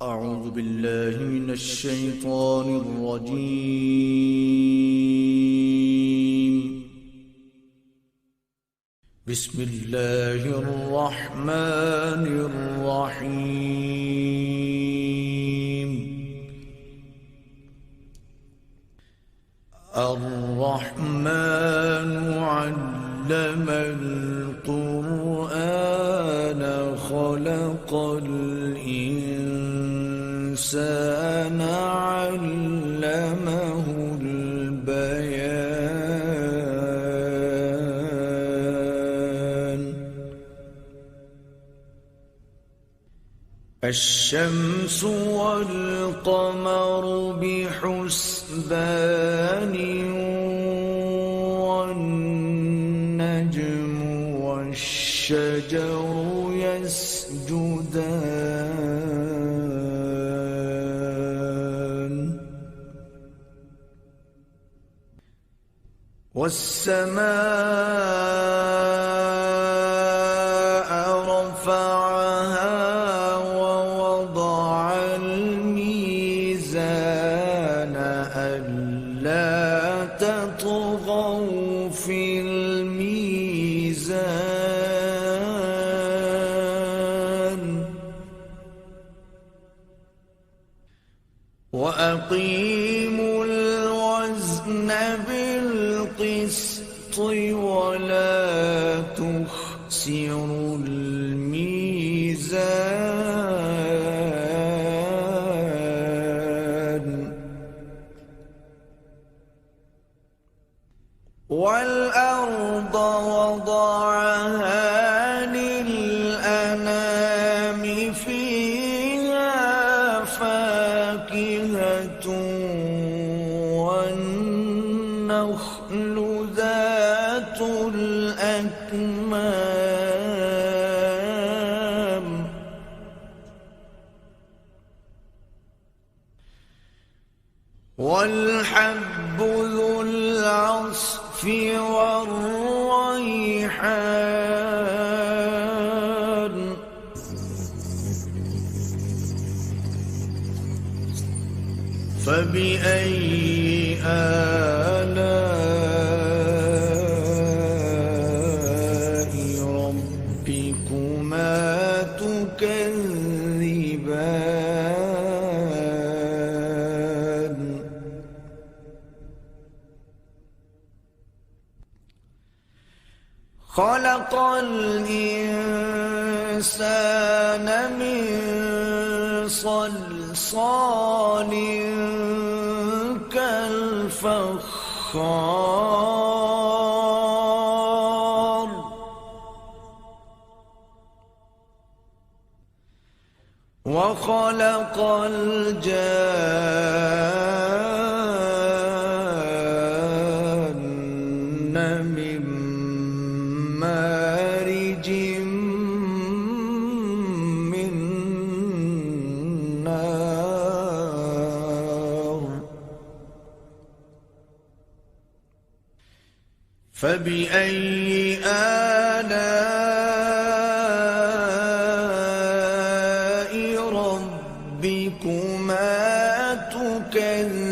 أعوذ بالله من الشيطان الرجيم. بسم الله الرحمن الرحيم. الرحمن علم القرآن خلق الإنسان علمه البيان. الشمس والقمر بحسبان والنجم والشجر يسجدان. والسماء رفعها ووضع الميزان ألا تطغوا في الميزان وأقيموا الوزن بالقسط ولا تخسروا الميزان. والأرض وضعها للأنام فيها فاكهة والنخل ذات الأكمام والحب ذو العصف والريحان. فبأي آلاء ربكما تكذبان. خلق الإنسان من صلصال كالفخار. وخلق الجان من مارج من نار. فبأي آلاء ربكما تكذبان.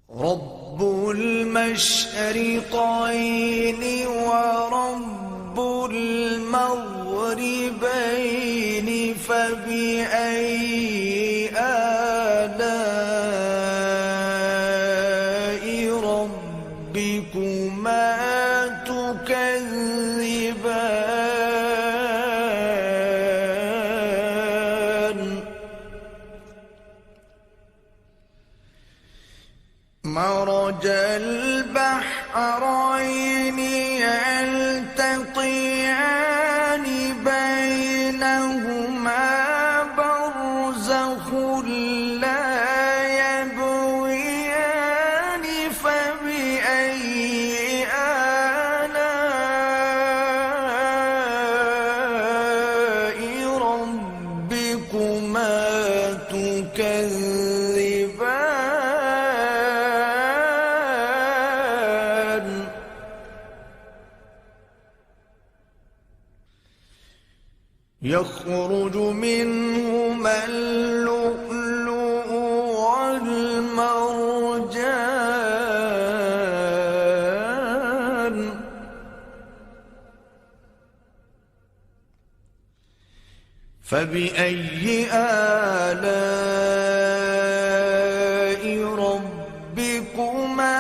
رب المشرقين ورب المغربين فبأي آلاء ربكما تكذبان. مرج البحرين يلتقيان بينهما برزخ لا يبغيان. فبأي آلاء ربكما تكذبان. يخرج منهما اللؤلؤ والمرجان فبأي آلاء ربكما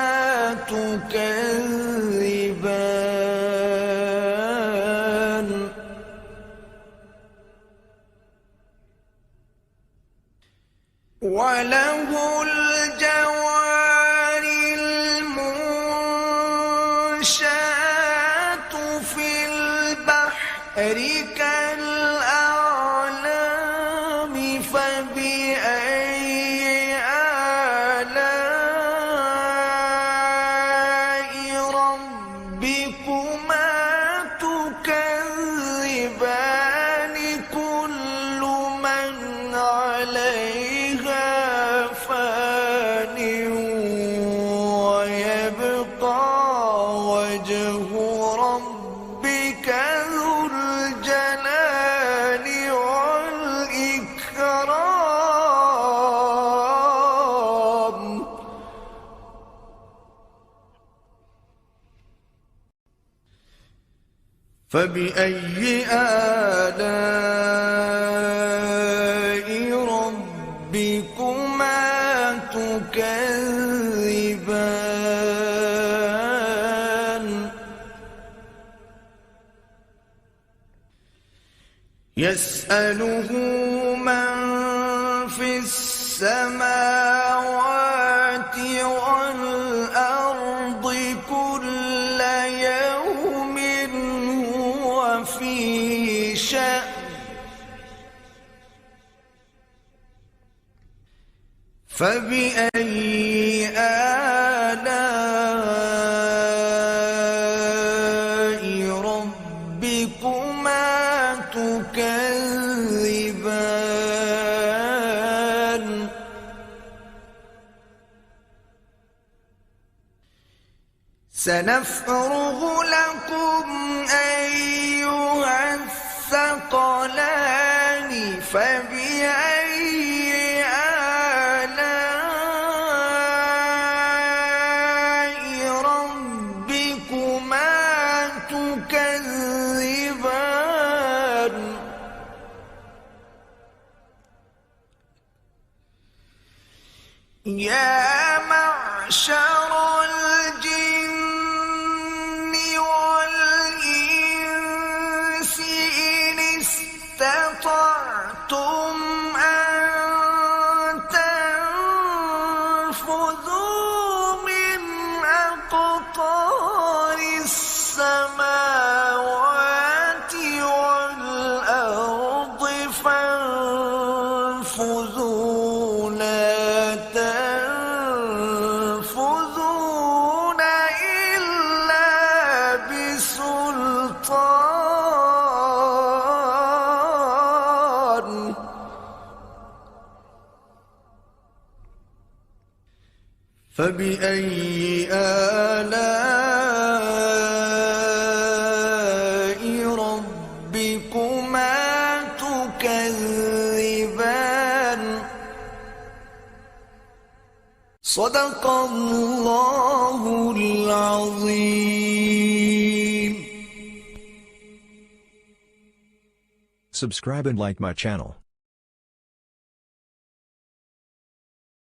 تكذبان وله الجوار المنشآت في البحر كالأعلام فبأي آلاء ربكما تكذبان كل من عليها فان ويبقى وجه ربك ذو الجلال والإكرام فبأي آلاء ربكما تكذبان يسأله من في السماوات والأرض كل يوم هو في شأن فبأي آلاء ربكما تكذبان سنفرغ لكم أيها الثقلان فبأي تكذبان يا معشر الجن والإنس إن استطعتم أن تنفذوا من أقطار السماوات والأرض فانفذوا لا تنفذون إلا بسلطان فبأي آلاء ربكما تكذبان صدق الله العظيم. Subscribe and like my channel.